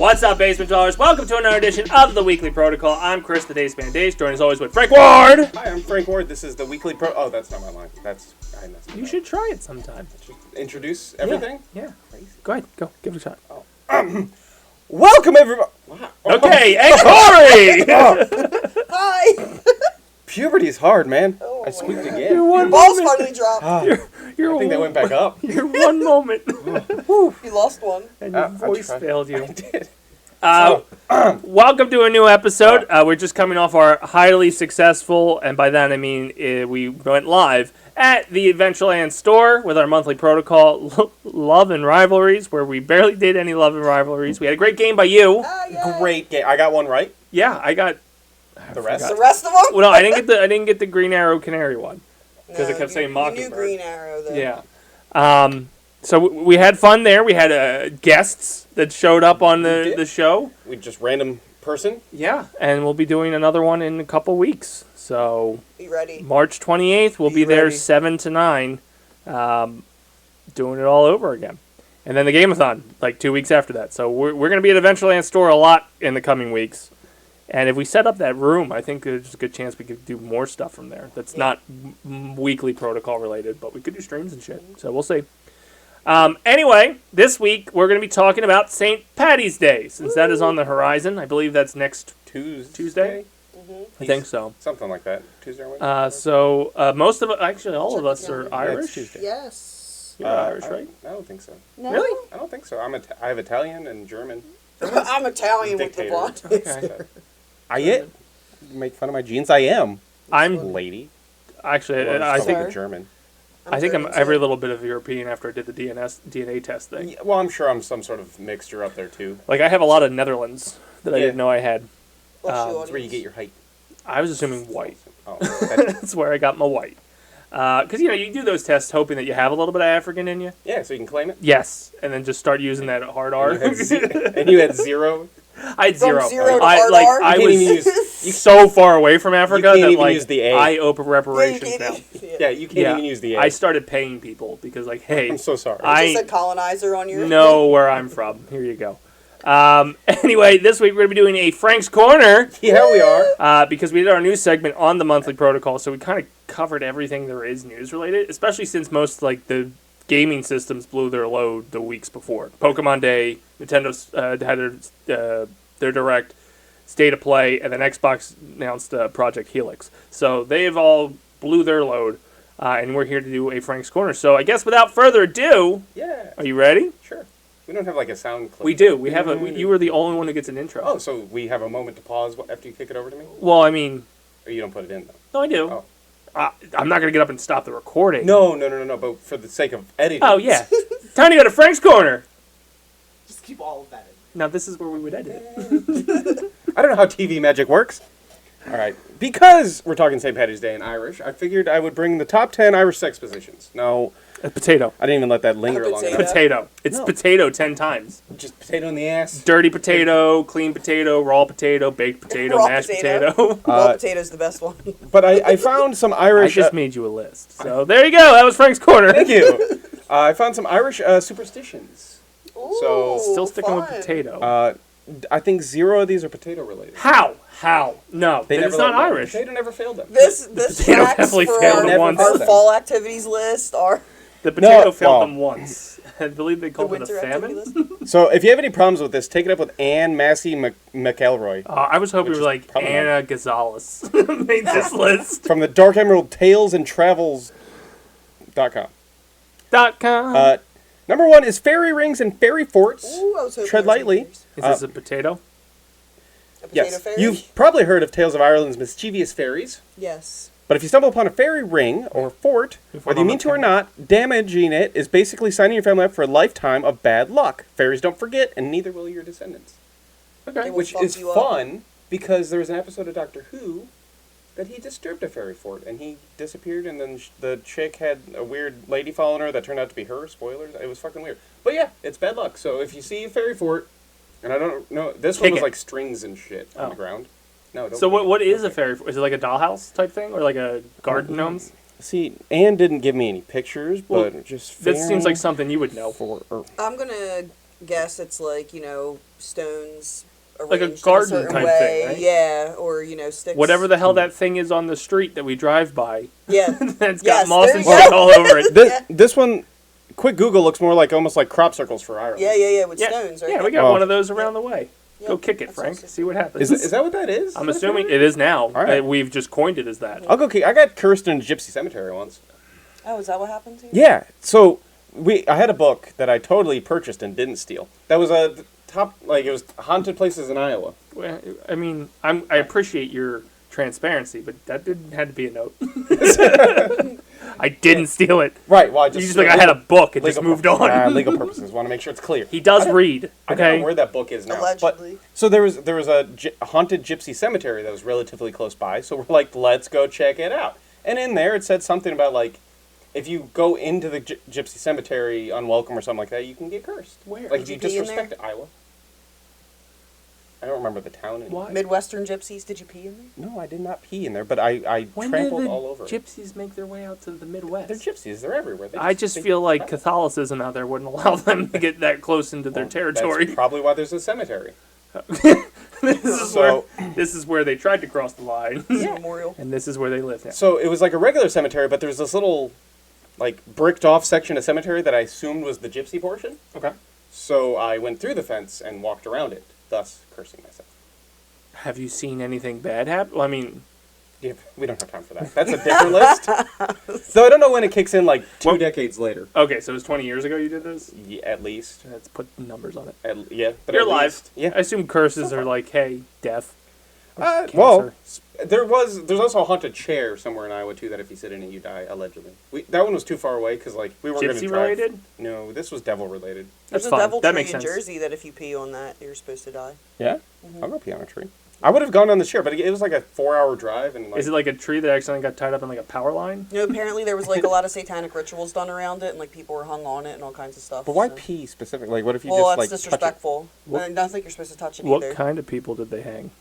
What's up, basement dwellers? Welcome to another edition of the Weekly Protocol. I'm Chris, the Dace Man. Dace, joined as always with Frank Ward. Hi, I'm Frank Ward. This is the Weekly Oh, that's not my line. I messed it You up. should try it sometime. Introduce everything? Yeah. Crazy. Go ahead. Go. Give it a shot. Welcome, everybody. Wow. Okay, and Cori! Hi! Puberty's hard, man. Oh, I squeaked Your again. one Balls moment. finally dropped. Your I think they went back up. Your one moment. You lost one. And your I voice tried. failed you. I did. Welcome to a new episode. We're just coming off our highly successful, and by that I mean we went live at the Adventureland store with our monthly protocol, Love and Rivalries, where we barely did any Love and Rivalries. We had a great game by you. Yay. Great game. I got one right. Yeah, I got The rest? The rest of them? well. No, I didn't get the Green Arrow Canary one because it kept saying You Mockingbird. knew Green Arrow, though. Yeah. So we had fun there. We had guests that showed up on the show. We just random person. Yeah, and we'll be doing another one in a couple weeks. So Be ready. March 28th, we'll be there ready. 7 to 9, doing it all over again. And then the Game-a-thon, like 2 weeks after that. So we're going to be at Adventureland store a lot in the coming weeks. And if we set up that room, I think there's a good chance we could do more stuff from there. That's not weekly protocol related, but we could do streams and shit. So we'll see. Anyway, this week we're going to be talking about St. Patty's Day, since that is on the horizon. I believe that's next Tuesday? I think so. Something like that. Tuesday or Wednesday? So most of actually all Check of us the are calendar. Irish. It's Tuesday. Yes. You're Irish, right? I don't think so. No? Really? I don't think so. I have Italian and German. I'm Italian with the Dictator. blonde. Okay. Make fun of my genes? I am. I'm Lady. actually. Well, I it's think probably German. I'm German, every too. little bit of European after I did the DNA test thing. Yeah, well, I'm sure I'm some sort of mixture up there, too. Like I have a lot of Netherlands that I Yeah. didn't know I had. What's your That's where you audience? get your height. I was assuming white. Oh, That's where I got my white. Because you do those tests hoping that you have a little bit of African in you. yeah, so you can claim it. Yes, and then just start using that hard R. And you had zero. I had From zero. zero to I hard like R? I You can't even was use- so far away from Africa can't that even like use the A. I owe reparations now. Yeah, you can't even use the A. I started paying people because like, hey, I'm so sorry. Just a colonizer on your... know where I'm from. Here you go. Anyway, this week we're going to be doing a Frank's Corner Yeah, we are. because we did our news segment on the monthly protocol, so we kind of covered everything there is news related, especially since most like the gaming systems blew their load the weeks before. Pokemon Day, Nintendo had their direct State of Play, and then Xbox announced Project Helix. So they've all blew their load, and we're here to do a Frank's Corner. So I guess without further ado, Yeah, are you ready? sure. We don't have like a sound clip. We do. We have you were the only one who gets an intro. Oh, so we have a moment to pause after you kick it over to me? Well, I mean, Or you don't put it in, though? no, I do. Oh. I'm not going to get up and stop the recording. No, but for the sake of editing. Oh, yeah. Time to go to Frank's Corner. Just keep all of that in. Now, this is where we would edit it. I don't know how TV magic works. All right. Because we're talking St. Patty's Day in Irish, I figured I would bring the top 10 Irish sex positions. No, A potato. I didn't even let that linger A long potato. enough. Potato. It's No. potato 10 times. Just potato in the ass. Dirty potato, clean potato, raw potato, baked potato, Raw mashed potato. potato. Raw potato's the best one. But I found some I Irish... just made you a list. So there you go. That was Frank's Corner. Thank you. I found some Irish superstitions. Ooh, So- Still sticking with fun. potato. I think 0 of these are potato related. How? No. It's not Irish. Potato never failed them. This potato tracks definitely for failed them our, once. our fall activities list. Our The potato No, failed well- them once. I believe they the called it a winter activity famine. list. So if you have any problems with this, take it up with Anne Massey McElroy I was hoping it Which was is like probably Anna Gonzalez made this list. from the Dark Emerald Tales and Travels.com. .com. Number 1 is fairy rings and fairy forts. Ooh, I was hoping Tread there was lightly. fingers. Is this a potato? A potato Yes, fairy? you've probably heard of Tales of Ireland's mischievous fairies. Yes. But if you stumble upon a fairy ring or fort, whether you mean to or not, damaging it is basically signing your family up for a lifetime of bad luck. Fairies don't forget, and neither will your descendants. They Okay. will Which fuck is you up. fun because there was an episode of Doctor Who that he disturbed a fairy fort and he disappeared, and then the chick had a weird lady following her that turned out to be her. Spoilers. It was fucking weird. But yeah, it's bad luck. So if you see a fairy fort, and I don't know, this one Kick was it. like strings and shit on the ground. No, don't. So kick it. what is a Okay. fairy? Is it like a dollhouse type thing, or like a garden gnomes? See, Anne didn't give me any pictures, Well, but just That seems fairy like something you would know. for. Or, I'm gonna guess it's like, stones Like a arranged garden in a certain type way. thing, right? Yeah, or, sticks. Whatever the hell that thing is on the street that we drive by. Yeah. That's got Yes, moss there and you shit go. all over it. This one, quick Google looks more like almost like crop circles for Ireland. Yeah, with Yeah, stones, right? yeah, we got Oh. one of those around the way. Yeah, Go kick it, that's Frank. awesome. See what happens. Is that what that is? I'm assuming it is now. right. We've just coined it as that. I'll go kick. I got cursed in a gypsy cemetery once. Oh, is that what happened to you? Yeah. So I had a book that I totally purchased and didn't steal. That was a top, like, it was haunted places in Iowa. Well, I mean, I appreciate your transparency, but that didn't had to be a note. I didn't steal it. Right. Well, I You just just like I had a book and just moved on. Legal purposes. Want to make sure it's clear. He does read. I don't Okay. know where that book is now. Allegedly. But, so there was a haunted gypsy cemetery that was relatively close by. So we're like, let's go check it out. And in there, it said something about like, if you go into the gypsy cemetery unwelcome or something like that, you can get cursed. Where? Like Did if you you pee in disrespect it, Iowa. I don't remember the town anymore. Why? Midwestern gypsies, did you pee in there? No, I did not pee in there, but I When did trampled the all over it. gypsies make their way out to the Midwest? They're gypsies. They're everywhere. I just feel like Catholicism out there wouldn't allow them to get that close into their territory. That's probably why there's a cemetery. This is where they tried to cross the line, Memorial. and this is where they live now. So it was like a regular cemetery, but there was this little, like, bricked off section of cemetery that I assumed was the gypsy portion. Okay. So I went through the fence and walked around it, thus cursing myself. Have you seen anything bad happen? Well, I mean, Yeah, we don't have time for that. That's a different list. So I don't know when it kicks in, like, two decades later. okay, so it was 20 years ago you did this? Yeah, at least. Let's put numbers on it. Yeah. But You're at alive. least. Yeah. I assume curses are like, hey, death. Well, there's also a haunted chair somewhere in Iowa too that if you sit in it you die allegedly. That one was too far away because like we weren't going to Gypsy drive. related? No, this was devil related. That's There's a fine. devil That tree makes in sense. Jersey that if you pee on that, you're supposed to die. Yeah, I'll go pee on a tree. I would have gone on the chair, but it was like a 4-hour drive and like. Is it like a tree that accidentally got tied up in like a power line? Apparently there was like a lot of satanic rituals done around it, and like people were hung on it and all kinds of stuff. But why so. pee specifically? Like, what if you Well, just that's like disrespectful. What- I don't think you're supposed to touch it What either. kind of people did they hang?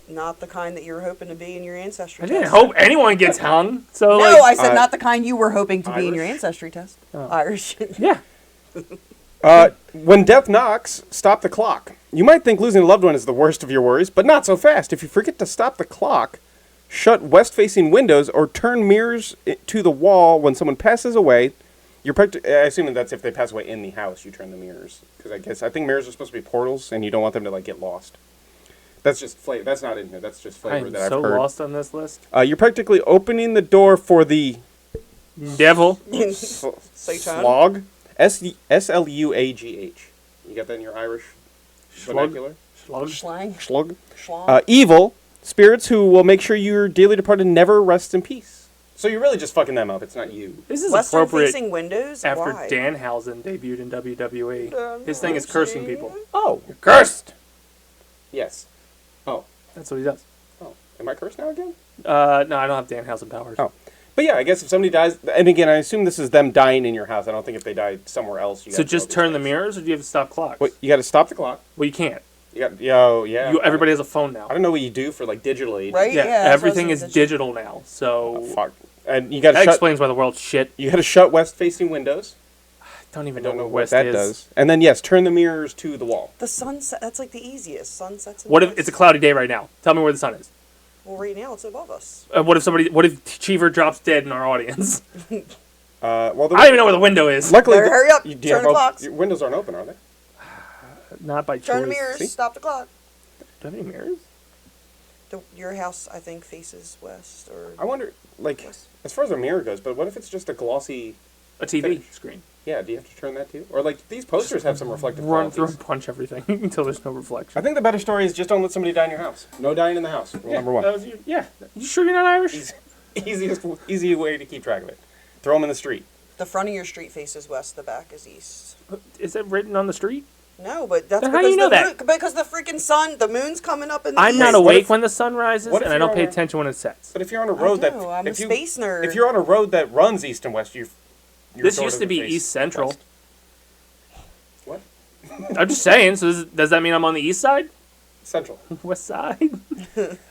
Not the kind that you were hoping to be in your ancestry I test. didn't hope anyone gets hung. So No, like, I said not the kind you were hoping to be in your Irish? ancestry test. Oh. Irish. yeah. When death knocks, stop the clock. You might think losing a loved one is the worst of your worries, but not so fast. If you forget to stop the clock, shut west-facing windows, or turn mirrors to the wall when someone passes away, I assume that's if they pass away in the house, you turn the mirrors. Because I think mirrors are supposed to be portals, and you don't want them to like get lost. That's just flavor. That's not in here. That's just I flavor am that so I've heard. lost on this list. You're practically opening the door for the Devil. Satan. slog. Sluagh. You got that in your Irish vernacular? Slug. Schlang. Slug. Schlong. Evil spirits who will make sure your dearly departed never rests in peace. So you're really just fucking them up. It's not you. This is Western appropriate facing windows? after Why? Danhausen debuted in WWE. His thing is cursing people. Oh, You're cursed. yes. Oh, That's what he does. am I cursed now again? No, I don't have Danhausen powers. Oh. But yeah, I guess if somebody dies, and again, I assume this is them dying in your house. I don't think if they died somewhere else, you So gotta just go turn the these days. mirrors, or do you have to stop clocks? Wait, you got to stop the clock. Well, you can't. You got, yeah. Everybody has a phone now. I don't know what you do for like digital age. Right? Yeah, that's what I everything was is saying, digital now. So Fuck. And you got to that shut. explains why the world's shit. You got to shut west-facing windows. I don't even I don't know know what what West that is. does. And then yes, turn the mirrors to the wall. The sunset, that's like the easiest. Sunsets in What the if west. it's a cloudy day right now? Tell me where the sun is. Well, right now it's above us. What if Cheever drops dead in our audience? Well, I don't even know where the window is. luckily, Better hurry up. do you Turn have the clocks. Your windows aren't open, are they? Not by choice. Turn the mirrors. See? Stop the clock. Do I have any mirrors? Your house, I think, faces west. Or I wonder, like, west. as far as a mirror goes, but what if it's just a glossy? A TV Finish. screen. Yeah, do you have to turn that too? Or like these posters have some reflective Run through qualities. and punch everything until there's no reflection. I think the better story is just don't let somebody die in your house. No dying in the house. Rule number one. That was yeah. You sure you're not Irish? Easy way to keep track of it. Throw them in the street. The front of your street faces west. The back is east. Is it written on the street? No, but that's Then how because do you know the that? because the freaking sun, the moon's coming up in the I'm east. not What awake if- when the sun rises, what if and I you're don't pay on a- attention when it sets. But if you're on a road that know, I'm a if you space nerd. if you're on a road that runs east and west, you're This sort used of to be face East Central. west. What? I'm just saying. So does that mean I'm on the east side? Central. West side? New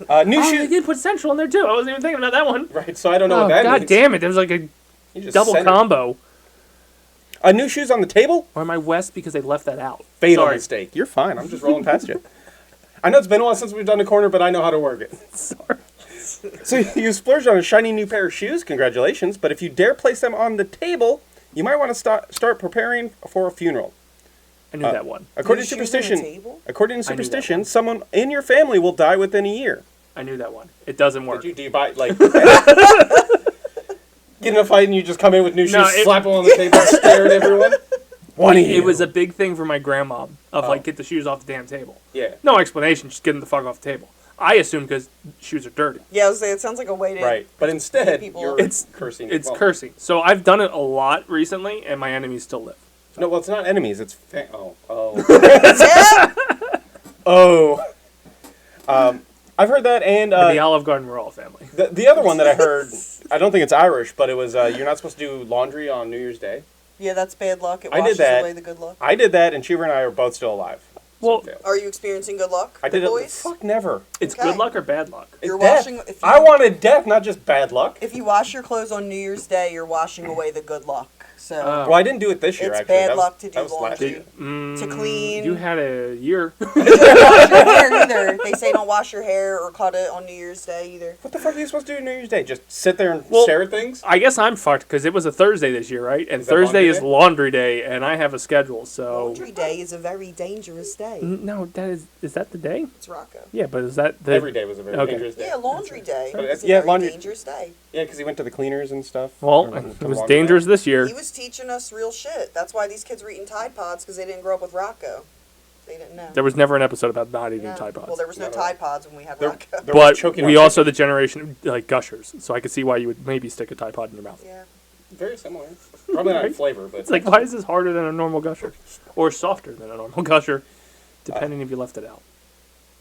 Oh, they shoes. did put Central in there too. I wasn't even thinking about that one. Right. So I don't know Oh, what that God means. damn it. There was like a You just double sent it. combo. New shoes on the table? Or am I west because they left that out? Fatal Sorry. mistake. You're fine. I'm just rolling past you. I know it's been a while since we've done a corner, but I know how to work it. Sorry. So you splurged on a shiny new pair of shoes. Congratulations. But if you dare place them on the table, you might want to start preparing for a funeral. I knew that one. According to New shoes on the superstition, table? according to I knew that superstition, one. someone in your family will die within a year. I knew that one. It doesn't work. Do you buy, like... Get in a fight and you just come in with new shoes, No, it- slap them on the table, and stare at everyone? One of you. It was a big thing for my grandma of, like, get the shoes off the damn table. Yeah. No explanation, just get them the fuck off the table. I assume because shoes are dirty. Yeah, I was saying, it sounds like a way to... Right. But instead, People- you're It's cursing. It's well, cursing. So I've done it a lot recently, and my enemies still live. No, well, it's not enemies. It's... Oh. Yeah. Oh. I've heard that, and the Olive Garden we're all family. the other one that I heard, I don't think it's Irish, but it was you're not supposed to do laundry on New Year's Day. Yeah, that's bad luck. It I did washes that. away the good luck. I did that, and Cheever and I are both still alive. Well, So, Are you experiencing good luck, I did it. boys? Fuck, never. it's Okay. good luck or bad luck? You're Death. washing... If you, I wanted death, not just bad luck. If you wash your clothes on New Year's Day, you're washing away the good luck. So... Oh. Well, I didn't do it this year, It's actually. bad That was- luck to do that was last laundry. year. to clean. You had a year. Don't wash your hair either. They say don't wash your hair or cut it on New Year's Day either. What the fuck are you supposed to do on New Year's Day? Just sit there and Well, stare at things? I guess I'm fucked because it was a Thursday this year, right? And Is that Thursday laundry is day? laundry day, and I have a schedule, so... Laundry Day is a very dangerous day. No, is that the day? It's Rocco. Yeah, but is that the... Every day was a very Okay. dangerous day. Yeah, Laundry Day But is a yeah, very laundry- dangerous day. Yeah, because he went to the cleaners and stuff. Well, Or to it the was laundromat. dangerous this year. He was teaching us real shit. That's why these kids were eating Tide Pods, because they didn't grow up with Rocco. They didn't know. There was never an episode about not eating No. Tide Pods. Well, there was no Not at Tide Pods when we had There- Rocco. there was But choking we on also chicken. the generation of, like, gushers, so I could see why you would maybe stick a Tide Pod in your mouth. Yeah. Very similar. Probably not in Right? flavor, but... It's like, why is this harder than a normal gusher? Or softer than a normal gusher, depending if you left it out.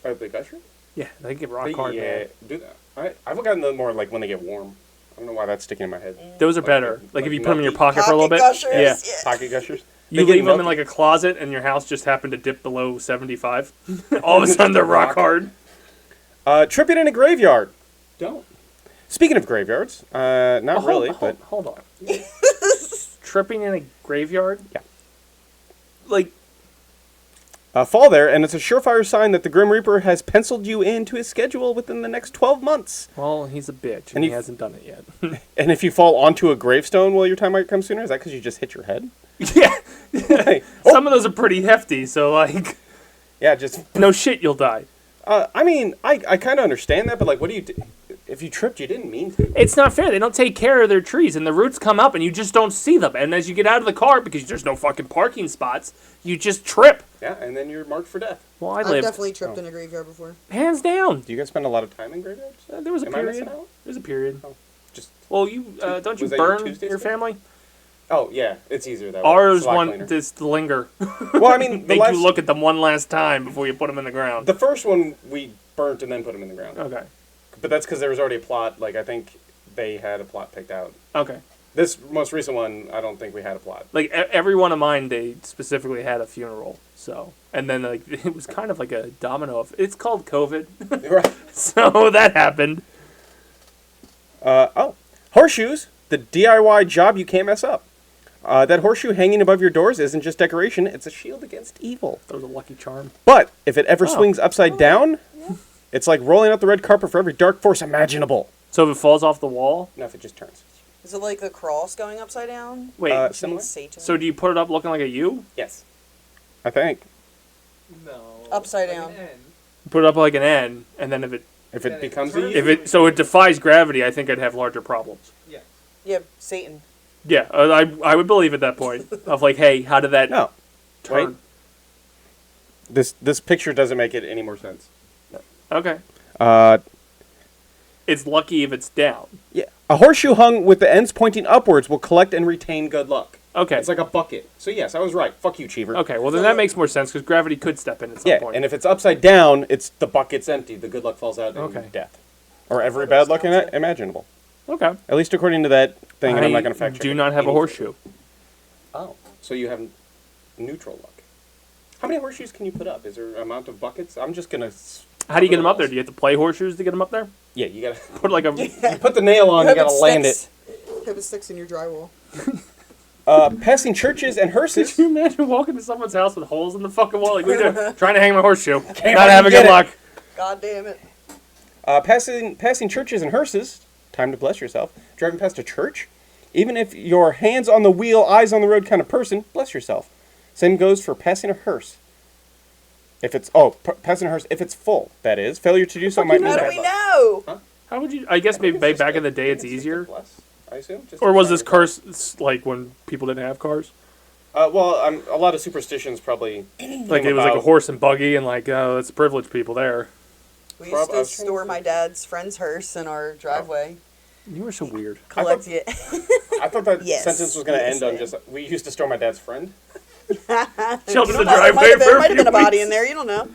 the gusher? Yeah, they get rock hard, yeah, man. do that. I've gotten them more like when they get warm. I don't know why that's sticking in my head. Those are Like better. the- Like, like if you put them in your milky- pocket for a little bit. Gushers. Yeah. Pocket gushers. You They get leave them in milky. like a closet and your house just happened to dip below 75. All of a sudden they're rock hard. Tripping in a graveyard. Don't. Speaking of graveyards, not really, but Hold on. Tripping in a graveyard? Yeah. Like, fall there, and it's a surefire sign that the Grim Reaper has penciled you into his schedule within the next 12 months. well, he's a bitch and And he you- hasn't done it yet. And if you fall onto a gravestone, will your time might come sooner? Is that because you just hit your head? yeah. Hey, Some of those are pretty hefty, so like, yeah, just... no shit, you'll die. I mean, I kind of understand that, but like, what do you do? If you tripped, you didn't mean to. It's not fair. They don't take care of their trees, and the roots come up, and you just don't see them. And as you get out of the car, because there's no fucking parking spots, you just trip. Yeah, and then you're marked for death. Well, I I've lived definitely tripped in a graveyard before. hands down. Do you guys spend a lot of time in graveyards? There was a Am I period. missing out? There's a period. Just Well, you don't you was that your burn Tuesdays your thing? family? oh yeah, it's easier that way. Ours It's a lot want cleaner. this to linger. Well, I mean, the Make last, you look at them one last time before you put them in the ground. the first one we burnt and then put them in the ground. Okay. But that's because there was already a plot. Like I think they had a plot picked out. Okay. This most recent one, I don't think we had a plot. Like every one of mine, they specifically had a funeral. So, and then like it was kind of like a domino. It's called COVID, Right. so that happened. Horseshoes, the DIY job you can't mess up. That horseshoe hanging above your doors isn't just decoration; it's a shield against evil. That was a lucky charm. But if it ever Oh. swings upside down, it's like rolling out the red carpet for every dark force imaginable. So if it falls off the wall, No, if it just turns. Is it like the cross going upside down? wait. Uh, Which similar? means Satan. So do you put it up looking like a U? Yes, I think. No. Upside like down. an N. Put it up like an N, and then if it If it Then it becomes turns. a if it so it defies gravity, I think I'd have larger problems. Yeah. Yeah, Satan. Yeah, I would believe at that point of like, hey, how did that no. turn? Wait. This picture doesn't make it any more sense. Okay, Uh, it's lucky if it's down. yeah, a horseshoe hung with the ends pointing upwards will collect and retain good luck. Okay, It's like a bucket. So yes, I was right. Fuck you, Cheever. okay. Well, then that makes more sense because gravity could step in at some Yeah, point. and if it's upside down, it's the bucket's empty. The good luck falls out and Okay. death. Or every bad luck imaginable. Okay. At least according to that thing, and I'm I not going to fact check do it. not have a Anything. horseshoe. Oh, so you have neutral luck. How many horseshoes can you put up? Is there an amount of buckets? I'm just going to... How do you get them up there? Do you have to play horseshoes to get them up there? Yeah, you got to... Put like a You put the nail on, you got to land it. Hope it sticks in your drywall. Passing churches and hearses. Could you imagine walking to someone's house with holes in the fucking wall? Like, trying to hang my horseshoe. Not fucking having get good it. luck. God damn it. Passing churches and hearses. Time to bless yourself. Driving past a church. Even if you're hands on the wheel, eyes on the road kind of person, bless yourself. Same goes for passing a hearse. If it's passing a hearse if it's full, that is. Failure to do so might mean How do bad we luck. know? How would you... I guess maybe It's just back a- in the day it's just easier. a bless, I assume. Just Or a was this sign of curse like when people didn't have cars? well, a lot of superstitions probably. Like it was like a horse and buggy and like, oh, that's privileged people there. We Prob- used I to was trying to store think. my dad's friend's hearse in our driveway. You were so weird. Collect it. I thought that Yes. sentence was going to Yes, end on yeah. just. We used to store my dad's friend. Chilled in the There might driveway have been, for a might have been few a body weeks. in there. You don't know.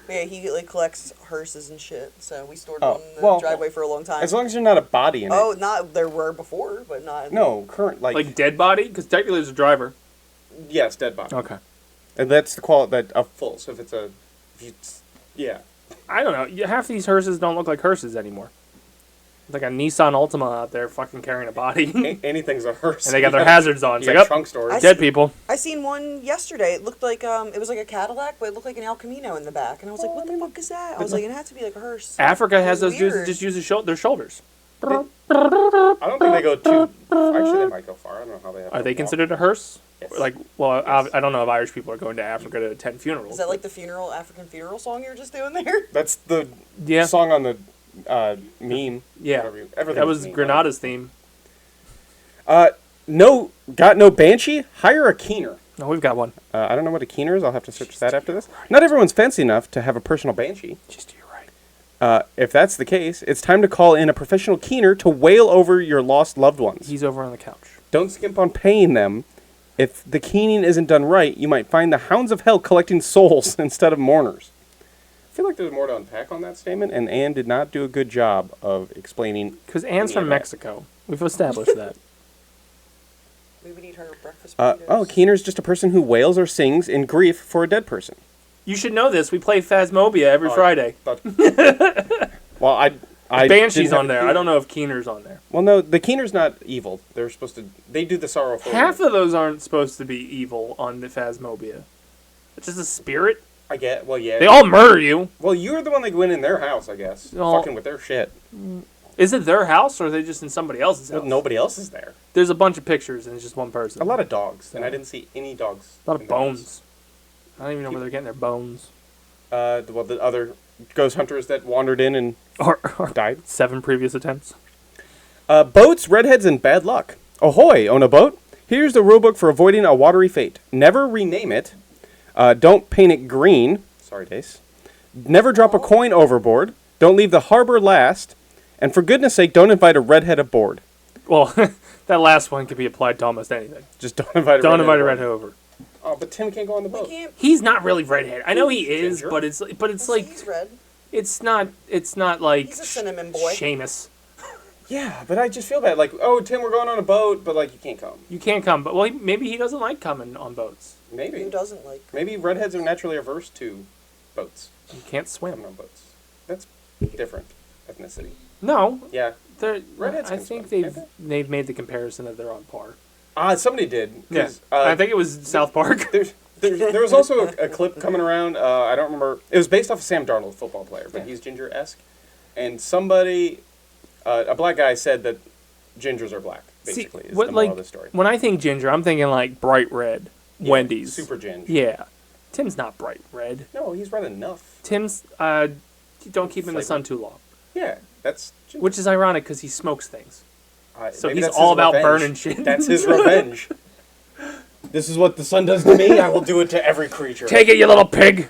But yeah, he like collects hearses and shit. So we stored Oh, one in the well, driveway for a long time. As long as there's not a body in Oh, it. not there were before, but not. No, current Like dead body? Because technically there's a driver. yes, dead body. Okay. And that's the quality that a full. So if it's a, yeah. I don't know. Half these hearses don't look like hearses anymore. It's like a Nissan Altima out there fucking carrying a body. and Anything's a hearse. they got their hazards on. It's You like, got up, trunk storage. dead people. I seen one yesterday. It looked like it was like a Cadillac, but it looked like an El Camino in the back, and I was like, "What the fuck is that?" I was like, "It had to be like a hearse." Africa has It was those dudes that weird. just use their shoulders. I don't think they go too. Actually, they might go far. I don't know how they have. Are to they walk. considered a hearse? Yes. Like, well, Yes. I don't know if Irish people are going to Africa to attend funerals. Is that like the African funeral song you were just doing there? That's the Yeah. song on the meme. Yeah. Everything That was Grenada's theme. Got no banshee. Hire a keener. No, we've got one. I don't know what a keener is. I'll have to search that after this. Not everyone's fancy enough to have a personal banshee. Just to your right. If that's the case, it's time to call in a professional keener to wail over your lost loved ones. He's over on the couch. Don't skimp on paying them. If the keening isn't done right, you might find the hounds of hell collecting souls instead of mourners. I feel like there's more to unpack on that statement, and Anne did not do a good job of explaining. Because Anne's any from of that. Mexico. We've established that. We would eat her breakfast burritos. A keener's just a person who wails or sings in grief for a dead person. You should know this. We play Phasmophobia every Friday. Well, I Banshee's didn't have on there. a I don't know if Keener's on there. Well, no, the keener's not evil. They're supposed to. They do the sorrowful. Half of those aren't supposed to be evil on the Phasmophobia. It's just a spirit. I get. Well, yeah. They all murder you. Well, you're the one that went in their house, I guess. No. Fucking with their shit. Is it their house or are they just in somebody else's house? Well, nobody else is there. There's a bunch of pictures and it's just one person. A lot of dogs, and I didn't see any dogs. A lot of in the house. bones. I don't even know where they're getting their bones. Well, the other ghost hunters that wandered in and Or died. 7 previous attempts. Boats, redheads, and bad luck. Ahoy, own a boat? Here's the rulebook for avoiding a watery fate. Never rename it. Don't paint it green. Sorry, Dace. Never drop a coin overboard. Don't leave the harbor last. And for goodness sake, don't invite a redhead aboard. Well, that last one could be applied to almost anything. Just don't invite a Don't redhead invite a aboard. redhead over. Oh, but Tim can't go on the We boat. can't. He's not really redhead. I know he is, Ginger? but it's like He's red. it's not like He's a cinnamon boy. Seamus. Yeah, but I just feel bad. Like, oh, Tim, we're going on a boat, but, like, you can't come. You can't come, but well, maybe he doesn't like coming on boats. Maybe. Who doesn't like? Maybe redheads are naturally averse to boats. You can't swim. Coming on boats. That's different ethnicity. No, Yeah. they're. Redheads I can think swim, they've can't they've made the comparison that they're on par. Somebody did. Yeah, 'Cause, I think it was South Park. There was also a clip coming around. I don't remember. It was based off of Sam Darnold, football player, but Yeah. he's ginger-esque. And somebody, a black guy, said that gingers are black. Basically, is what, the moral like, of the story. When I think ginger, I'm thinking like bright red. Yeah, Wendy's. super ginger. Yeah, Tim's not bright red. No, he's red enough. Tim's don't keep him in the sun too long, Yeah, that's. Ginger. which is ironic because he smokes things. So Maybe he's that's all his about revenge. burning shit. That's his revenge. This is what the sun does to me. I will do it to every creature. Take it, you little pig.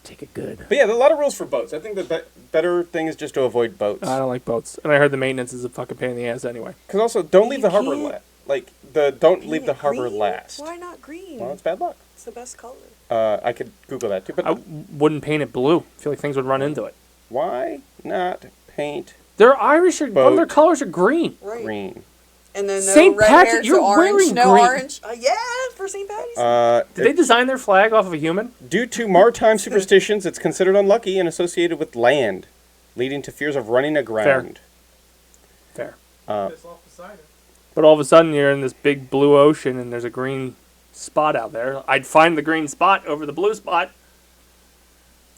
Take it good. But yeah, there are a lot of rules for boats. I think the better thing is just to avoid boats. I don't like boats, and I heard the maintenance is a fucking pain in the ass anyway. Because also, don't leave You the harbor can't don't leave the Paint it harbor green? last. Why not green? Well, it's bad luck. It's the best color. I could Google that too. But I wouldn't paint it blue. I feel like things would run into it. why not paint They're Irish. One of their Boat. colors are green. Right. green? And then no Saint red Patrick- hair, so you're orange. wearing No green. orange. Yeah, for St. Patty's. Did they design their flag off of a human? Due to maritime superstitions, it's considered unlucky and associated with land, leading to fears of running aground. Fair. Piss off Poseidon. But all of a sudden, you're in this big blue ocean, and there's a green spot out there. I'd find the green spot over the blue spot.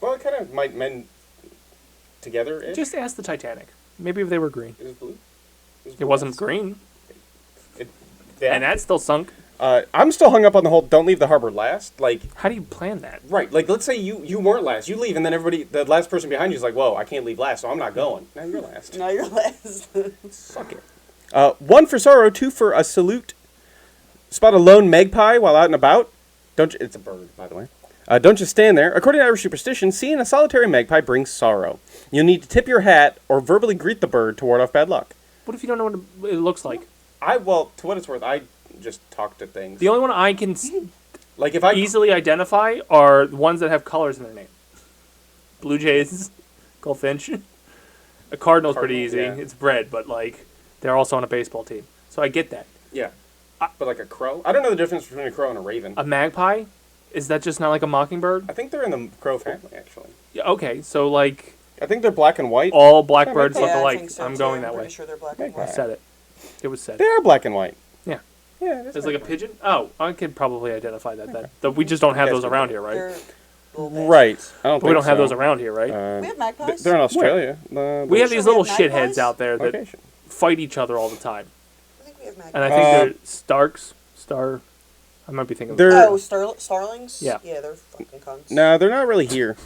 Well, it kind of might mend together. Just ask the Titanic. Maybe if they were green. It was blue. It wasn't green. Yeah. And that still sunk. I'm still hung up on the whole don't leave the harbor last. Like, how do you plan that? Right. Like, let's say you weren't last. You leave, and then the last person behind you is like, whoa, I can't leave last, so I'm not going. Now you're last. Now you're last. Suck it. 1 for sorrow, 2 for a salute. Spot a lone magpie while out and about. It's a bird, by the way. Don't just stand there. According to Irish superstition, seeing a solitary magpie brings sorrow. You'll need to tip your hat or verbally greet the bird to ward off bad luck. What if you don't know what it looks like? Well, to what it's worth, I just talk to things. The only one I can like if I easily identify are the ones that have colors in their name. Blue Jays, Goldfinch. A Cardinal's pretty easy. Yeah. It's bred, but like they're also on a baseball team. So I get that. Yeah. But like a crow? I don't know the difference between a crow and a raven. A magpie? Is that just not like a mockingbird? I think they're in the crow family, actually. Yeah, okay, so like... I think they're black and white. All blackbirds look I alike. think so I'm too. going that way. Pretty sure they're black and I white. said it. It was said. They are black and white. Yeah. Yeah. There's like a pigeon? Oh, I could probably identify that. We just don't have those around here, right? They're little bits. Right. I don't But we don't have those around here, right? We have magpies. They're in Australia. We have these Sure, we little have shitheads magpies? out there that Location. fight each other all the time. I think we have magpies. And I think they're I might be thinking Oh, starlings? Yeah. Yeah, they're fucking cunts. No, they're not really here.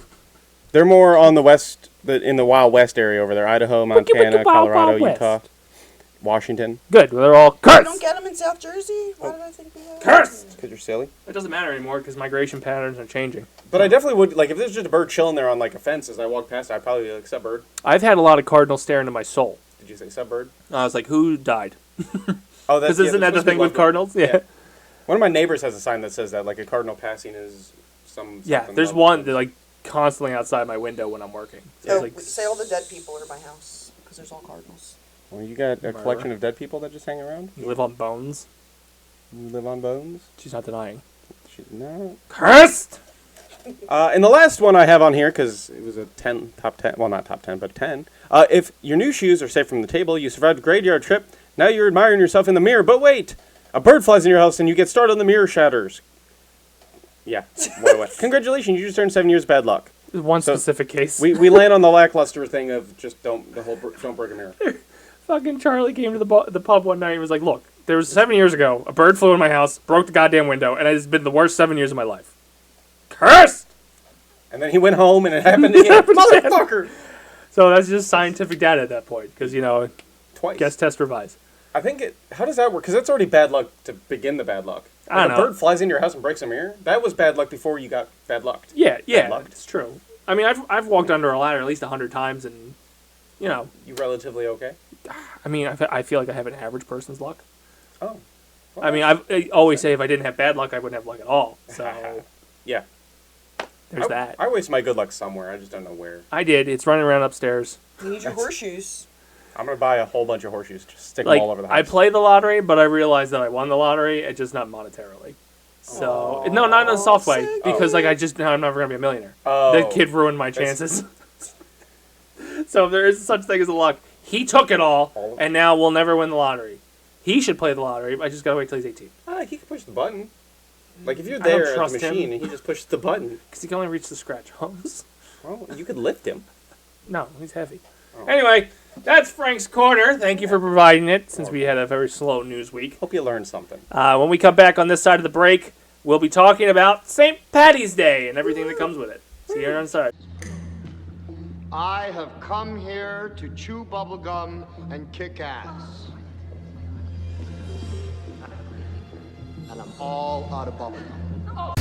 They're more on the west, in the Wild West area over there. Idaho, Montana, Colorado, Utah, Washington. Good. They're all cursed. We don't get them in South Jersey? Why did I think we had Cursed! Because you're silly. It doesn't matter anymore because migration patterns are changing. But I definitely would, like, if there's just a bird chilling there on, like, a fence as I walk past, I'd probably be like, sup, bird? I've had a lot of cardinals stare into my soul. Did you say sup, bird? I was like, who died? Oh, that's Because isn't that the thing with cardinals? Yeah. One of my neighbors has a sign that says that, like, a cardinal passing is Yeah, there's one that, like, constantly outside my window when I'm working. So, It's like, say all the dead people are at my house, because there's all cardinals. Well, you got a collection of dead people that just hang around? you live on bones. You live on bones? She's not denying. No. Cursed! And the last one I have on here, because it was a top 10, well, not top 10, but 10. If your new shoes are safe from the table, you survived a graveyard trip, now you're admiring yourself in the mirror, but wait! A bird flies in your house and you get startled and the mirror shatters. Yeah. What? Congratulations, you just earned 7 years bad luck. One specific case. We land on the lackluster thing of just don't break a mirror. Fucking Charlie came to the pub one night and was like, look, there was 7 years ago, a bird flew in my house, broke the goddamn window, and it has been the worst 7 years of my life. Cursed! And then he went home and it happened again. Motherfucker! So that's just scientific data at that point, because, Twice. guess, test, revise. I think how does that work? Because that's already bad luck to begin the bad luck. I don't If know. a bird flies into your house and breaks a mirror, that was bad luck before you got bad luck. Yeah, Bad luck. it's true. I mean, I've walked under a ladder at least 100 times, and, You relatively okay? I mean, I feel like I have an average person's luck. Oh. Well, I mean, I always say if I didn't have bad luck, I wouldn't have luck at all. So yeah. there's that. I waste my good luck somewhere. I just don't know where. I did. It's running around upstairs. You need your horseshoes. I'm going to buy a whole bunch of horseshoes. Just stick Like, them all over the house. I play the lottery, but I realized that I won the lottery, it's just not monetarily. So, no, not in a soft way, sick. because like I'm never gonna be a millionaire. Oh. That kid ruined my chances. So if there is such thing as a luck. He took it all, All of it? and now we'll never win the lottery. He should play the lottery. I just gotta wait till he's 18, He can push the button. Like, if you're I don't there at the trust him. machine and he just pushes the button, because he can only reach the scratch homes. well, you could lift him. No, he's heavy. Oh. Anyway, that's Frank's Corner. Thank you for providing it, since we had a very slow news week. Hope you learned something. When we come back on this side of the break, we'll be talking about St. Patty's Day and everything that comes with it. See you on the side. I have come here to chew bubblegum and kick ass. And I'm all out of bubblegum.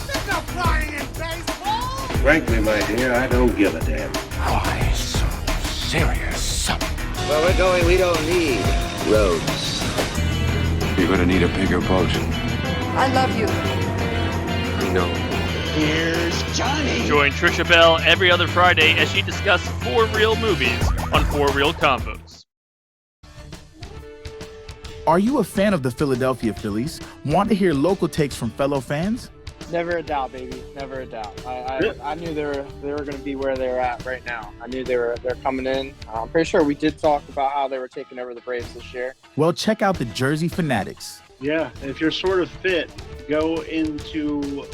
There's no flying in baseball! Frankly, my dear, I don't give a damn. Why so serious? Where we're going, we don't need roads. You're gonna need a bigger boat. I love you. We know. Here's Johnny! Join Trisha Bell every other Friday as she discusses 4 real movies on 4 Real Combos. Are you a fan of the Philadelphia Phillies? Want to hear local takes from fellow fans? Never a doubt, baby. Never a doubt. I knew they were going to be where they're at right now. I knew they're coming in. I'm pretty sure we did talk about how they were taking over the Braves this year. Well, check out the Jersey Fanatics. Yeah, if you're sort of fit, go into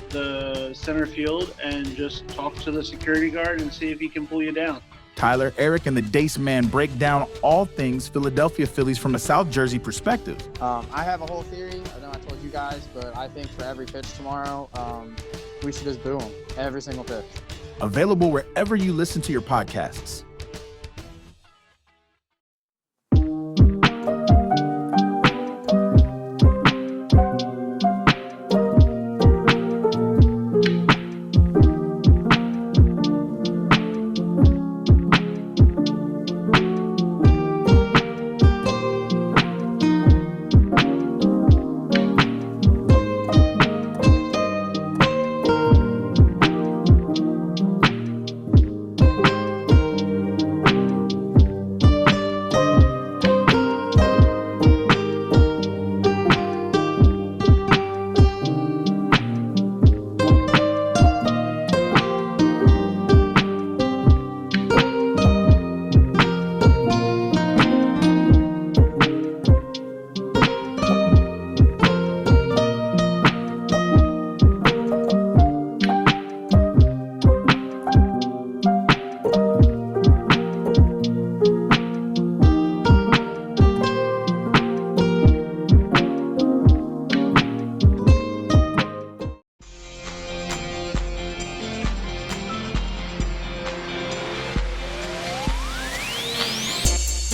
the center field and just talk to the security guard and see if he can pull you down. Tyler, Eric, and the Dace Man break down all things Philadelphia Phillies from a South Jersey perspective. I have a whole theory. I know I told you guys, but I think for every pitch tomorrow, we should just boo them. Every single pitch. Available wherever you listen to your podcasts.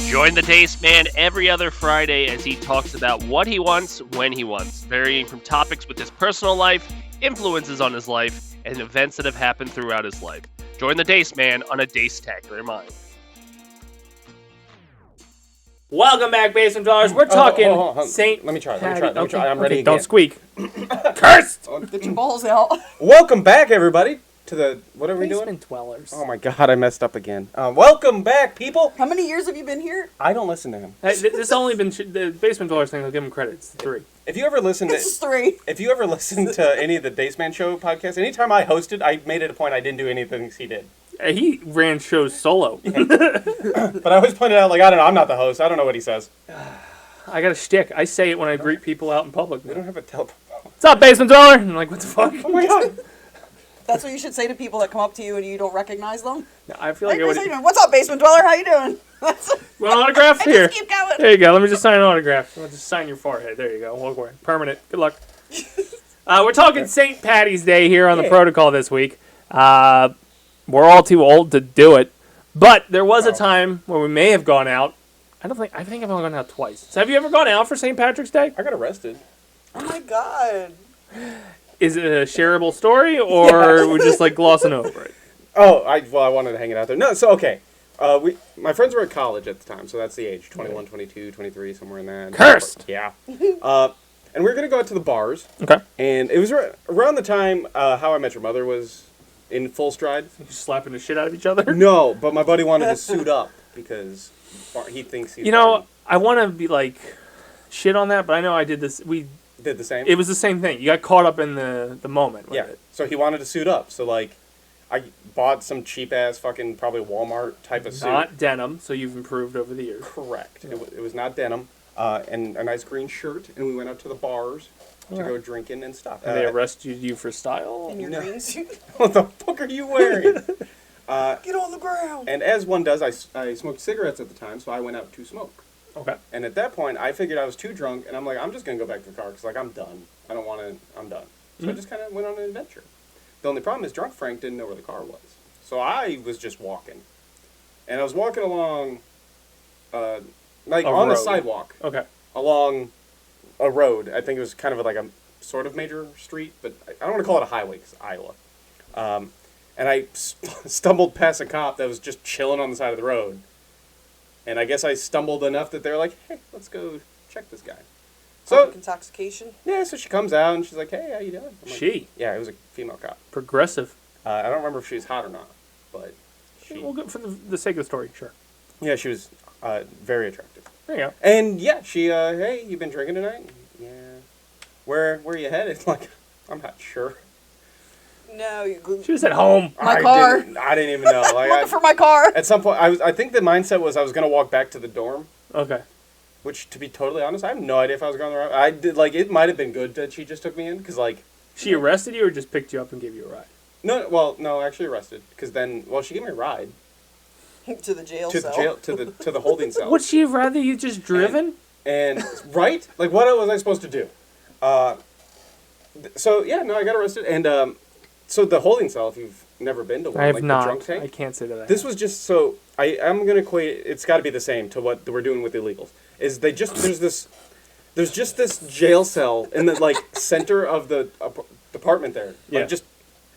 Join the Dace Man every other Friday as he talks about what he wants, when he wants, varying from topics with his personal life, influences on his life, and events that have happened throughout his life. Join the Dace Man on a Dace-tacular mind. Welcome back, Basement Dwellers. We're talking St. Let me try. Okay, I'm ready again. Don't squeak. Cursed! Get your balls out. Welcome back, everybody, to the... What are we doing? Basement Dwellers. Oh my god, I messed up again. Welcome back, people. How many years have you been here? I don't listen to him. Hey, this only been... the Basement Dwellers thing, I'll give him credit. It's 3. If you ever listen to... This is 3. If you ever listen to any of the Dace Man Show podcasts, anytime I hosted, I made it a point I didn't do any of the things he did. He ran shows solo. But I always pointed out, like, I don't know, I'm not the host. I don't know what he says. I got a shtick. I say it when I greet people out in public. We don't have a telephone. What's up, Basement Dweller? And I'm like, what the fuck? Oh my god. That's what you should say to people that come up to you and you don't recognize them. No, I feel like Hey, I Chris, would... how you doing? What's up, Basement Dweller? How you doing? Well, autograph I here. just keep going. There you go. Let me just sign an autograph. I'll just sign your forehead. There you go. Walk away. Permanent. Good luck. We're talking St. Patty's Day here on the protocol this week. We're all too old to do it, but there was a time where we may have gone out. I think I've only gone out twice. So have you ever gone out for St. Patrick's Day? I got arrested. Oh my god. Is it a shareable story, or we're just like glossing over it? Oh, I wanted to hang it out there. No, so okay. My friends were at college at the time, so that's the age. 21, 22, 23, somewhere in that. Cursed! Yeah. And we were going to go out to the bars. Okay. And it was around the time How I Met Your Mother was in full stride. You slapping the shit out of each other? No, but my buddy wanted to suit up because he thinks he's... You know, I want to be like shit on that, but I know I did this. We did the same? It was the same thing. You got caught up in the moment with it. So he wanted to suit up. So, like, I bought some cheap-ass fucking probably Walmart type of suit. Not denim, so you've improved over the years. Correct. Yeah. It was not denim. And a nice green shirt, and we went out to the bars to go drinking and stuff. And they arrested you for style? In your green suit? What the fuck are you wearing? Get on the ground. And as one does, I smoked cigarettes at the time, so I went out to smoke. Okay. And at that point, I figured I was too drunk, and I'm like, I'm just going to go back to the car, because, like, I'm done. I don't want to, I'm done. So I just kind of went on an adventure. The only problem is drunk Frank didn't know where the car was. So I was just walking. And I was walking along, on the sidewalk. Okay. Along a road. I think it was kind of like a sort of major street, but I don't want to call it a highway, because it's Iowa. And I stumbled past a cop that was just chilling on the side of the road. And I guess I stumbled enough that they're like, hey, let's go check this guy. So Public intoxication? Yeah, so she comes out and she's like, hey, how you doing? I'm She? Yeah, it was a female cop. Progressive. I don't remember if she was hot or not, but she... We'll go for the sake of the story, sure. Yeah, she was very attractive. There you go. And yeah, she, hey, you been drinking tonight? Yeah. Where you headed? Like, I'm not sure. No, she was at home. My car. I didn't even know. Like, looking for my car. At some point, I think the mindset was I was going to walk back to the dorm. Okay. Which, to be totally honest, I have no idea if I was going the right way. I did, like, it might have been good that she just took me in, because, like... She arrested you or just picked you up and gave you a ride? No, actually arrested. Because then, she gave me a ride. To the jail cell. To the holding cell. Would she have rather you just driven? And right? Like, what was I supposed to do? I got arrested. And, so the holding cell, if you've never been to one, I have like not. the drunk tank. I can't say that I This have. was just so... I'm going to equate... It's got to be the same to what we're doing with illegals. Is they just... There's just this jail cell in the, like, center of the department there. Like, Yeah.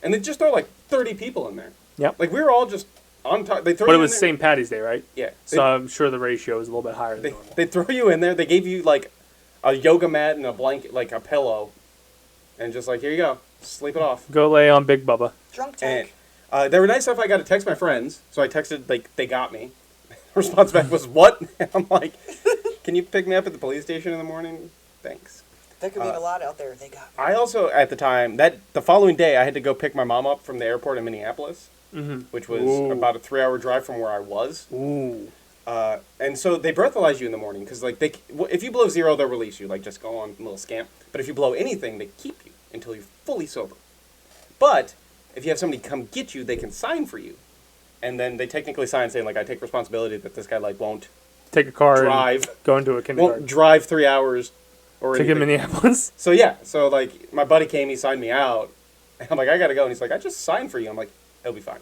And they just throw, like, 30 people in there. Yep. Like, we were all just on top. They throw But you it was in there. St. Patty's Day, right? Yeah. So I'm sure the ratio is a little bit higher than normal. They throw you in there. They gave you, like, a yoga mat and a blanket, like, a pillow. And just like, here you go. Sleep it off. Go lay on Big Bubba. Drunk tank. And, they were nice enough I got to text my friends. So I texted, like, they got me. Response back was, what? And I'm like, can you pick me up at the police station in the morning? Thanks. That could mean a lot out there. They got me. I also, at the time, the following day, I had to go pick my mom up from the airport in Minneapolis, which was about a 3-hour drive from where I was. Ooh. And so they breathalyze you in the morning, because, like, if you blow 0, they'll release you, like, just go on a little scamp. But if you blow anything, they keep you until you're fully sober. But if you have somebody come get you, they can sign for you. And then they technically sign saying, like, I take responsibility that this guy, like, won't take a car drive, and go into a kindergarten. won't drive 3 hours or to anything. Minneapolis. So, like, my buddy came, he signed me out. And I'm like, I gotta go. And he's like, I just signed for you. I'm like, it'll be fine.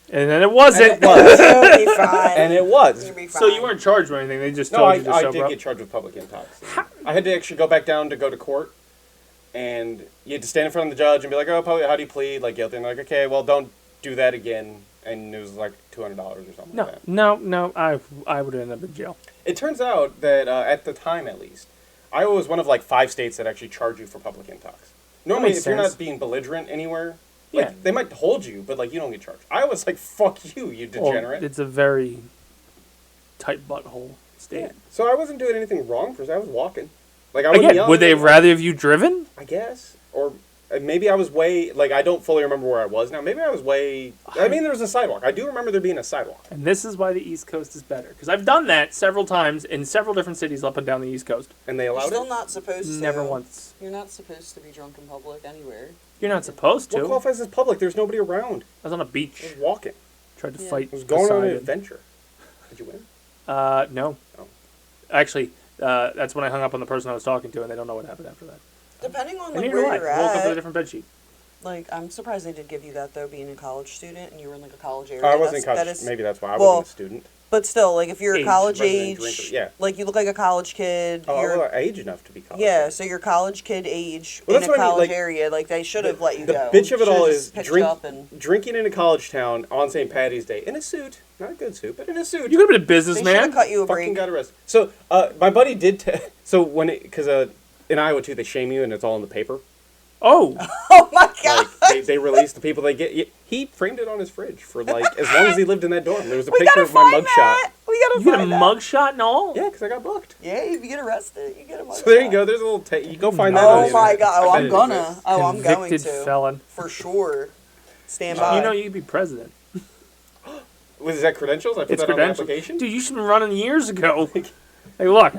And then it wasn't. And it was. It'll be fine. And it was. You'll be fine. So you weren't charged with anything. They just No, told you to I sober did up. get charged with public intox. I had to actually go back down to go to court. And you had to stand in front of the judge and be like, oh, how do you plead? Like, guilty. And they're like, okay, well, don't do that again. And it was like $200 or something like that. No, I would end up in jail. It turns out that, at the time at least, Iowa was one of like 5 states that actually charge you for public intox. Normally, if you're not being belligerent anywhere, like, they might hold you, but like you don't get charged. Iowa's like, fuck you, you degenerate. Well, it's a very tight butthole state. Yeah. So I wasn't doing anything wrong for I was walking. Like, I wasn't Again, yelling would they at have rather have you driven? I guess. Or maybe I was way, like, I don't fully remember where I was now. Maybe I was way, I mean, there was a sidewalk. I do remember there being a sidewalk. And this is why the East Coast is better. Because I've done that several times in several different cities up and down the East Coast. And they You're allowed still it? not supposed to. Never once. You're not supposed to be drunk in public anywhere. You're not supposed to. What qualifies as public? There's nobody around. I was on a beach. I was walking. Tried to fight I was going on an Poseidon. adventure. Did you win? No. Oh. Actually, that's when I hung up on the person I was talking to, and they don't know what happened after that. Depending on And like, neither do where I. you're I woke up with a at. different bedsheet. Like, I'm surprised they did give you that, though, being a college student, and you were in, like, a college area. I wasn't in college. That is, Maybe that's why I well, wasn't a student. But still, like, if you're Age, college resident age, drinker, yeah. like, you look like a college kid. Oh, you're, well, age enough to be college. yeah, so you're college kid age Well, in that's a what I mean, college like, area. Like, they should have let you The go. bitch of it all Should've is just picked you up and drinking in a college town on St. Patty's Day in a suit. Not a good suit, but in a suit. You could have been a they businessman. should have cut you a Fucking break. got arrested. So, my buddy did... so, because in Iowa, too, they shame you and it's all in the paper. Oh. Oh, my God. Like, they release the people they get. He framed it on his fridge for, like, as long as he lived in that dorm. There was a We picture gotta of my find mugshot. that. We gotta You get a find that. mugshot and all? Yeah, because I got booked. Yeah, if you get arrested, you get a mugshot. So there you go. There's a little... you go find that on Oh, the my internet. God. Oh, I bet I'm it gonna. exists. Oh, I'm going Convicted to. felon. For sure. Stand by. You know you could be president. Was that credentials? I put It's that on the credentials. application? Dude, you should have been running years ago. Hey, look.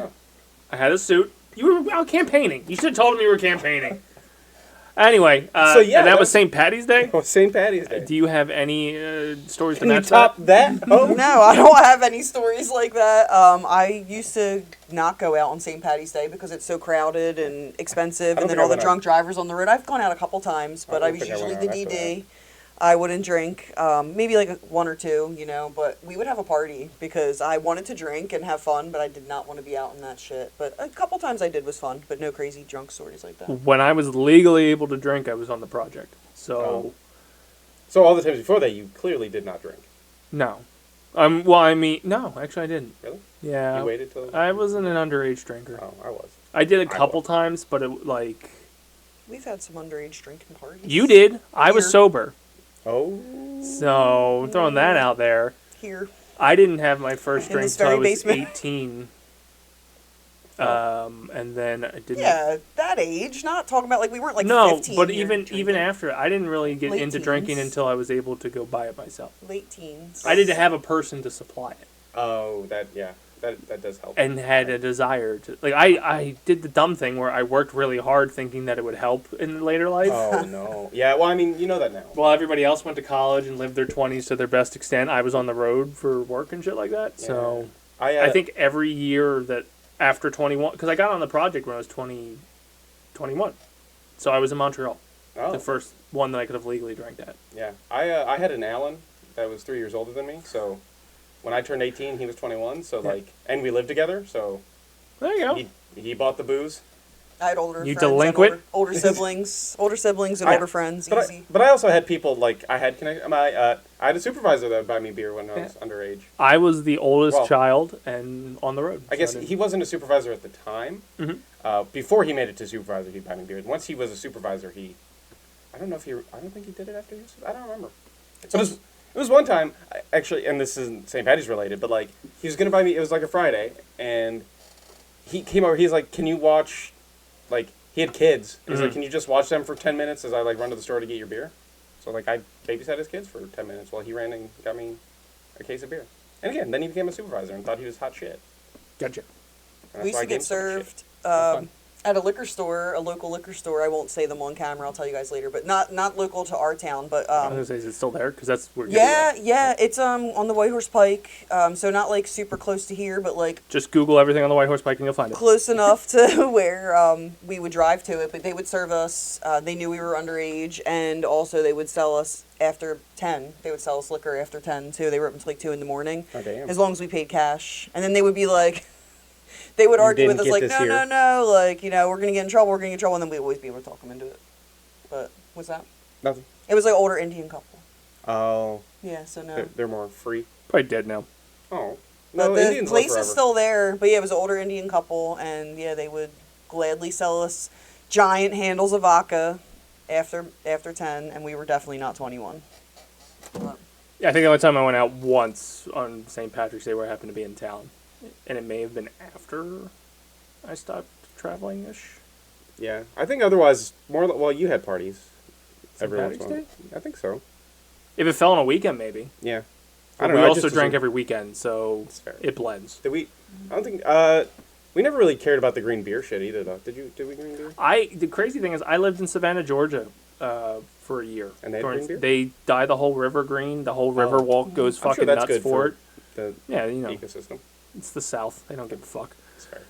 I had a suit. You were out campaigning. You should have told him you were campaigning. Anyway, So, yeah, and that that- was St. Patty's Day? Oh, St. Patty's Day. Do you have any stories to Can you match top that? that? Oh. No, I don't have any stories like that. I used to not go out on St. Patty's Day because it's so crowded and expensive, I don't and then think I all the went drunk drivers on the road. I've gone out a couple times, but I don't was think I usually went the out after DD. I wouldn't drink, maybe like 1 or 2, you know, but we would have a party because I wanted to drink and have fun, but I did not want to be out in that shit. But a couple times I did was fun, but no crazy drunk stories like that. When I was legally able to drink, I was on the project. So, Oh. So all the times before that, you clearly did not drink. no. Well, I mean, no, actually I didn't. Really? Yeah. You waited till... I wasn't an underage drinker. Oh, I was. I did a I couple was. times, but it, like... We've had some underage drinking parties. You did. I was Here. sober. Oh. So, I'm throwing that out there. Here. I didn't have my first In drink this until I very was basement. 18. And then I didn't. Yeah, that age. Not talking about like we weren't like no, 15. but here even drinking. after, I didn't really get Late into teens. drinking until I was able to go buy it myself. Late teens. I didn't have a person to supply it. Oh, that does help. And had a desire to like I did the dumb thing where I worked really hard thinking that it would help in later life. Oh no. Yeah, well I mean, you know that now. While everybody else went to college and lived their 20s to their best extent, I was on the road for work and shit like that. So I think every year that after 21, because I got on the project when I was 21. So I was in Montreal. Oh. The first one that I could have legally drank at. Yeah. I had an Alan that was 3 years older than me, so when I turned 18, he was 21, so and we lived together, so there you go. He bought the booze. I had older You friends delinquent? and older siblings and older friends. Easy. But I also had people like I had I had a supervisor that would buy me beer when I was underage. I was the oldest child and on the road. I guess he wasn't a supervisor at the time. Mm-hmm. Before he made it to supervisor, he'd buy me beer. Once he was a supervisor, I don't think he did it after he was. I don't remember. But it was one time, actually, and this isn't St. Patty's related, but like he was gonna buy me. It was like a Friday, and he came over. He's like, "Can you watch?" Like he had kids. He's like, "Can you just watch them for 10 minutes as I like run to the store to get your beer?" So like I babysat his kids for 10 minutes while he ran and got me a case of beer. And again, then he became a supervisor and thought he was hot shit. Gotcha. We used to get served at a liquor store, a local liquor store. I won't say them on camera. I'll tell you guys later. But not local to our town. But I was gonna say, is it still there? Because that's where. Yeah. It's on the White Horse Pike. So not like super close to here, but like. Just Google everything on the White Horse Pike and you'll find it. Close enough to where we would drive to it, but they would serve us. They knew we were underage, and also they would sell us after 10. They would sell us liquor after 10 too. They were up until like 2 in the morning. Oh, damn. As long as we paid cash, and then they would be like. They would argue with us like, no, like, you know, we're going to get in trouble, and then we'd always be able to talk them into it. But, what's that? Nothing. It was like an older Indian couple. Oh. Yeah, so no. They're more free. Probably dead now. Oh. But No, the Indians place live is forever. still there. But yeah, it was an older Indian couple, and yeah, they would gladly sell us giant handles of vodka after 10, and we were definitely not 21. Yeah, I think the only time I went out once on St. Patrick's Day where I happened to be in town. And it may have been after I stopped traveling-ish. Yeah, I think otherwise well, you had parties. Every once in a while. Day? I think so. If it fell on a weekend, maybe. Yeah. I don't don't know. know, We I also just drank assumed- every weekend, so it blends. Did we? I don't think. We never really cared about the green beer shit either, though. Did we green beer? The crazy thing is, I lived in Savannah, Georgia, for a year. And they had green beer? They dye the whole river green. The whole river walk goes I'm sure fucking that's nuts good for it. The Yeah, you know. ecosystem. It's the South. They don't give a fuck. That's fair.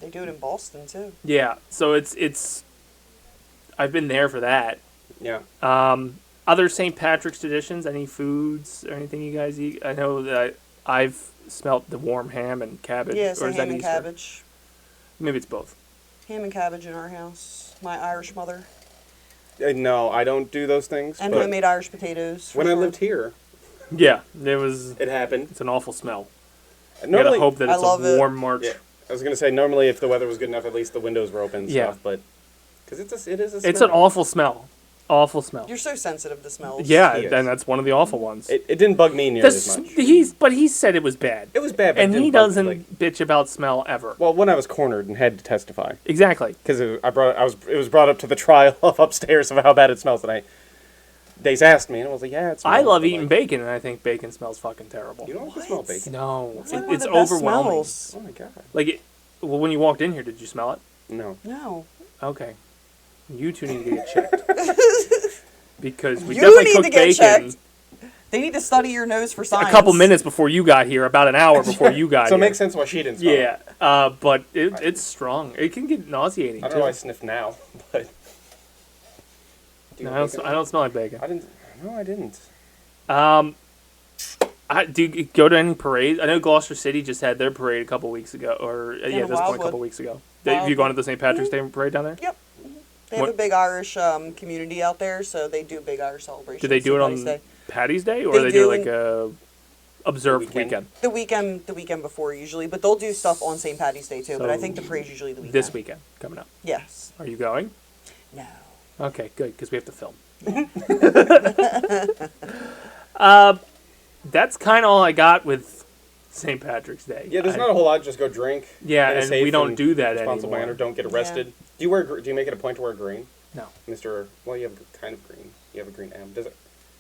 They do it in Boston, too. Yeah, so it's. I've been there for that. Yeah. Other St. Patrick's traditions? Any foods or anything you guys eat? I know that I've smelt the warm ham and cabbage. Yeah, so or is that ham and Easter? cabbage. Maybe it's both. Ham and cabbage in our house. My Irish mother. No, I don't do those things. And but homemade Irish potatoes. when I lived here, Yeah, it happened. It's an awful smell. Normally, you gotta hope that it's a warm March. Yeah. I was gonna say normally if the weather was good enough, at least the windows were open and Yeah. stuff. But because it is a smell. It's an awful smell. Awful smell. You're so sensitive to smells. Yeah, He is. and that's one of the awful ones. It didn't bug me nearly as much. But he said it was bad. It was bad, but and it he didn't bug me, doesn't like- bitch about smell ever. Well, when I was cornered and had to testify, Exactly. because it was brought up to the trial of upstairs of how bad it smells, and Dace asked me, and I was like, yeah, it smells. I love but, eating like, bacon, and I think bacon smells fucking terrible. You don't like to smell bacon? No, That's like one of it's the best overwhelming. smells. Oh my god. Like, well, when you walked in here, did you smell it? No. No. Okay. You two need to get checked. Because we You definitely need cooked to get bacon checked. They need to study your nose for science. a couple minutes before you got here, about an hour before you got So here. it makes sense why she didn't smell it. Yeah, but it's strong. It can get nauseating, I don't too. know why I sniff now, but... No, I don't smell like bacon. I didn't. Do you go to any parades? I know Gloucester City just had their parade a couple weeks ago, or this point a Wildwood. couple weeks ago. Have you gone to the St. Patrick's Day parade down there? Yep. They have What- a big Irish community out there, so they do big Irish celebrations. Do they do it St. on Patty's Day. Patty's Day, or They they do do like a observed weekend? The weekend before usually, but they'll do stuff on St. Patty's Day too. But I So think the parade's usually the weekend. This weekend coming up. Yes. Are you going? No. Okay, good, because we have to film. That's kind of all I got with St. Patrick's Day. Yeah, there's not a whole lot. Just go drink. Yeah, in a and safe we don't do that responsible anymore. manner. Don't get arrested. Do you make it a point to wear green? No. Mr. Well, you have kind of green. You have a green M. Does it?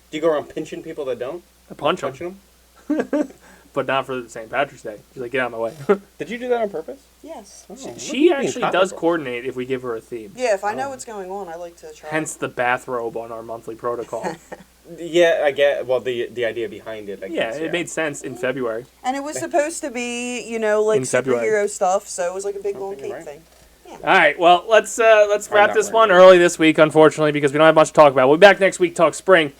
Do you go around pinching people that don't? I punch Punching them. But not for St. Patrick's Day. She's like, get out of my way. Did you do that on purpose? Yes. Oh, She actually does coordinate if we give her a theme. Yeah, if I know what's going on, I like to try. Hence the bathrobe on our monthly protocol. Yeah, I get. Well, the idea behind it. I Yeah, guess, it made sense in February. And it was supposed to be, you know, like In February. superhero stuff, so it was like a big long cape thing. All right, well, let's wrap not this wearing one early this week, unfortunately, because we don't have much to talk about. We'll be back next week, talk spring.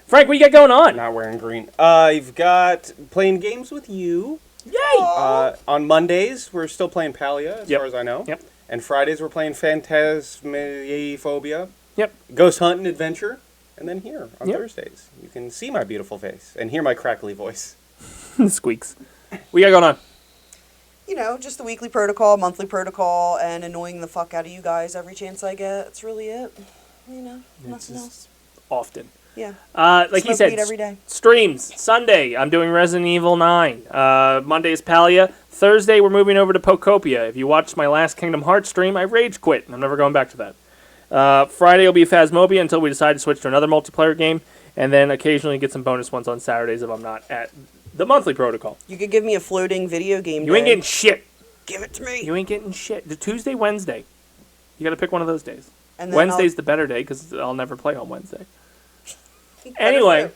Frank, what you got going on? Not wearing green. I've got playing games with you. Yay! On Mondays, we're still playing Palia, as far as I know. Yep. And Fridays, we're playing Phantasmaphobia. Yep. Ghost Hunt and Adventure. And then here, on Thursdays, you can see my beautiful face and hear my crackly voice. Squeaks. What you got going on? You know, just the weekly protocol, monthly protocol, and annoying the fuck out of you guys every chance I get. That's really it. You know, nothing else. Often. Yeah. Like you Smoke said, weed every day. streams. Sunday, I'm doing Resident Evil 9. Monday is Palia. Thursday, we're moving over to Pokopia. If you watched my last Kingdom Hearts stream, I rage quit, and I'm never going back to that. Friday will be Phasmophobia until we decide to switch to another multiplayer game, and then occasionally get some bonus ones on Saturdays if I'm not at the monthly protocol. You could give me a floating video game You ain't day. getting shit. Give it to me. You ain't getting shit. The Tuesday, Wednesday. You got to pick one of those days. And then Wednesday's the better day because I'll never play on Wednesday. Anyway,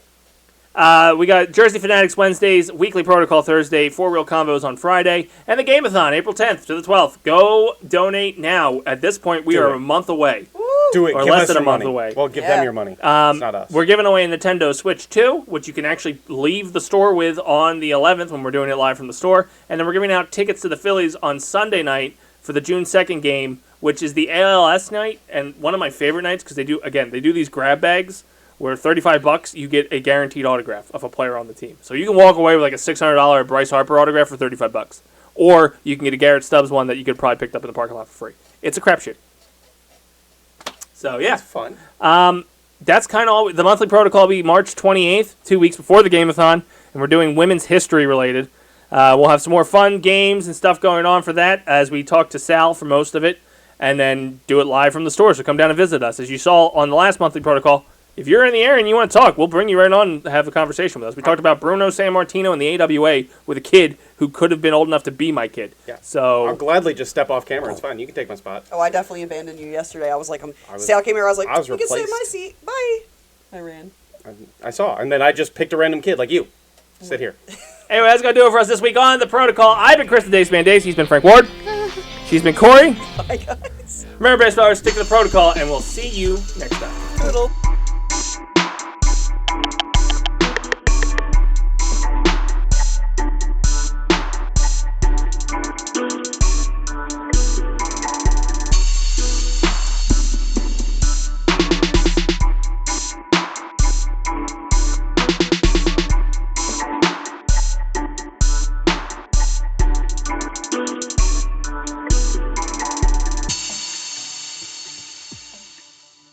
we got Jersey Fanatics Wednesdays, weekly protocol Thursday, 4-Wheel Combos on Friday, and the Gameathon April 10th to the 12th. Go donate now. At this point, we are a month away. Do it. Or Give less us than your a month money. away. Well, give them your money. It's not us. We're giving away a Nintendo Switch 2, which you can actually leave the store with on the 11th when we're doing it live from the store. And then we're giving out tickets to the Phillies on Sunday night for the June 2nd game, which is the ALS night, and one of my favorite nights because they do these grab bags where $35 you get a guaranteed autograph of a player on the team. So you can walk away with like a $600 Bryce Harper autograph for $35. Or you can get a Garrett Stubbs one that you could probably picked up in the parking lot for free. It's a crapshoot. So yeah. It's fun. That's kind of all. The monthly protocol will be March 28th, 2 weeks before the Gameathon, and we're doing women's history related. We'll have some more fun games and stuff going on for that as we talk to Sal for most of it, and then do it live from the store. So come down and visit us. As you saw on the last monthly protocol, if you're in the area and you want to talk, we'll bring you right on and have a conversation with us. We talked about Bruno Sammartino and the AWA with a kid who could have been old enough to be my kid. Yeah. So I'll gladly just step off camera. It's fine. You can take my spot. Oh, I definitely abandoned you yesterday. I was like, Sal came here. I was like, I was you can sit in replaced. my seat. Bye. I ran. I saw. And then I just picked a random kid like you. Sit here. Anyway, that's going to do it for us this week on The Protocol. I've been Chris the Dace Man Dace. He's been Frank Ward. She's been Cori. Bye, guys. Remember, baseballers, stick to the protocol, and we'll see you next time. Toodle.